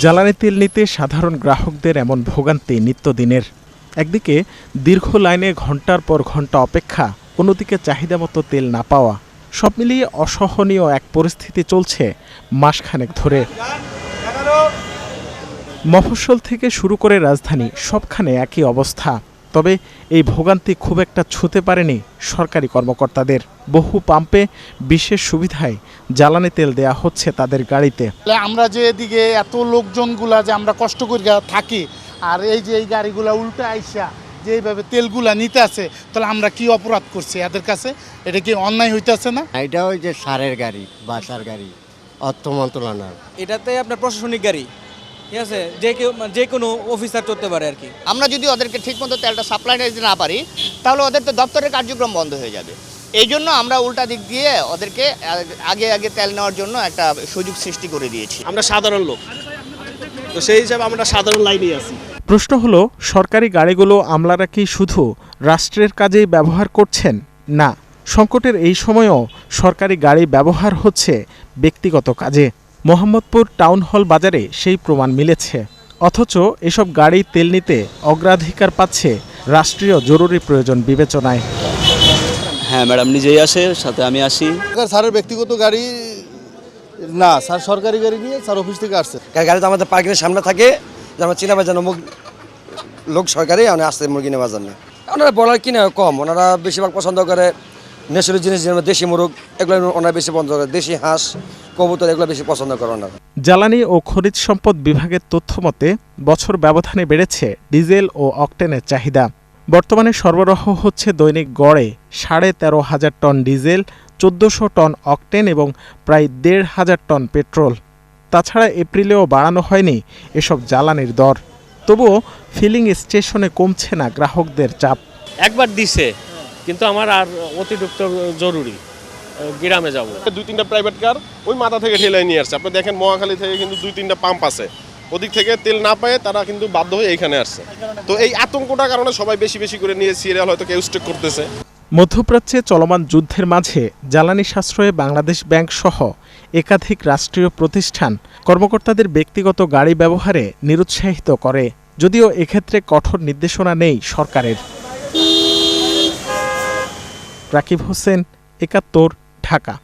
জ্বালানি তেল নিতে সাধারণ গ্রাহকদের এমন ভোগান্তি নিত্যদিনের। একদিকে দীর্ঘ লাইনে ঘন্টার পর ঘন্টা অপেক্ষা, অন্যদিকে চাহিদা মতো তেল না পাওয়া, সব মিলিয়ে অসহনীয় এক পরিস্থিতি চলছে মাসখানেক ধরে। মফস্বল থেকে শুরু করে রাজধানী সবখানে একই অবস্থা। তবে এই ভোগান্তি খুব একটা ছুঁতে পারেনি সরকারি কর্মকর্তাদের। বহু পাম্পে বিশেষ সুবিধায় জ্বালানি তেল দেয়া হচ্ছে তাদের গাড়িতে। আমরা যে এদিকে এত লোকজনগুলা যে আমরা কষ্ট করে থাকি, আর এই যে এই গাড়িগুলা উল্টে আইসা যে এইভাবে তেলগুলা নিতে আছে, তাহলে আমরা কি অপরাধ করছি এদের কাছে? এটা কি অন্যায় হইতেছে না? এটা ওই যে সারের গাড়ি, বাসার গাড়ি, অর্থ মন্ত্রণালয়। এটাতে আপনার প্রশাসনিক গাড়ি, ঠিক আছে, যে কোনো অফিসার চলতে পারে আর কি। আমরা যদি ওদেরকে ঠিকমতো তেলটা সাপ্লাই দিতে না পারি, তাহলে ওদের তো দপ্তরের কার্যক্রম বন্ধ হয়ে যাবে। এই জন্য আমরা উল্টা দিক দিয়ে ওদেরকে আগে তেল নেওয়ার জন্য একটা সুযোগ সৃষ্টি করে দিয়েছি। আমরা সাধারণ লোক, তো সেই হিসাবে আমরা সাধারণ লাইনেই আছি। প্রশ্ন হলো, সরকারি গাড়িগুলো আমলারা কি শুধু রাষ্ট্রের কাজেই ব্যবহার করছেন? না, সংকটের এই সময়েও সরকারি গাড়ি ব্যবহার হচ্ছে ব্যক্তিগত কাজে। মোহাম্মদপুর টাউন হল বাজারে সেই প্রমাণ মিলেছে। অথচ এসব গাড়ি তেল নিতে অগ্রাধিকার পাচ্ছে রাষ্ট্রীয় জরুরি প্রয়োজন বিবেচনায়। হ্যাঁ ম্যাডাম নিজেই আসে, সাথে আমি আসি। স্যারের ব্যক্তিগত গাড়ি না, স্যার সরকারি গাড়ি নিয়ে স্যার অফিস থেকে আসছে। গাড়ি তো আমাদের পার্কিংয়ের সামনে থাকে, যে আমরা চিনা বাজার লোক সরকারি আসছে মুরগি নেওয়ার জন্য। ওনারা বলার কিনা কম, ওনারা বেশিরভাগ পছন্দ করে নেশারি জিনিস, যেমন দেশি মুরগ, এগুলো ওনারা বেশি পছন্দ করে। দেশি হাঁস, কবুতর, এগুলো বেশি পছন্দ করে ওনারা। জ্বালানি ও খনিজ সম্পদ বিভাগের তথ্য মতে বছর ব্যবধানে বেড়েছে ডিজেল ও অকটেনের চাহিদা। বর্তমানে সরবরাহ হচ্ছে দৈনিক গড়ে 13,500 টন ডিজেল, 1400 টন অকটেন এবং প্রায় 1,500 টন পেট্রোল। তাছাড়া এপ্রিলেও বাড়ানো হয়নি এসব জ্বালানির দর। তবুও ফিলিং স্টেশনে কমছে না গ্রাহকদের চাপ। একবার দিছে, কিন্তু আমার আর অতিরিক্ত জরুরি, গ্রামে যাব। 2-3টা প্রাইভেট কার ওই মাথা থেকে ঠেলে নিয়ে আসছে। আপনি দেখেন মহাখালী থেকে কিন্তু 2-3টা পাম্প আছে, ওদিক থেকে তেল না পেয়ে তারা কিন্তু বাধ্য হয়ে এইখানে আসছে। তো এই আতঙ্কটার কারণে সবাই বেশি বেশি করে নিয়ে সিরিয়াল হয়তো কেউ স্টক করতেছে। মধ্যপ্রাচ্যে চলমান যুদ্ধের মাঝে জ্বালানি সাশ্রয়ে বাংলাদেশ ব্যাংক সহ একাধিক রাষ্ট্রীয় প্রতিষ্ঠান কর্মকর্তাদের ব্যক্তিগত গাড়ি ব্যবহারে নিরুৎসাহিত করে, যদিও এক্ষেত্রে কঠোর নির্দেশনা নেই সরকারের। রাকিব হোসেন, ৭১, ঢাকা।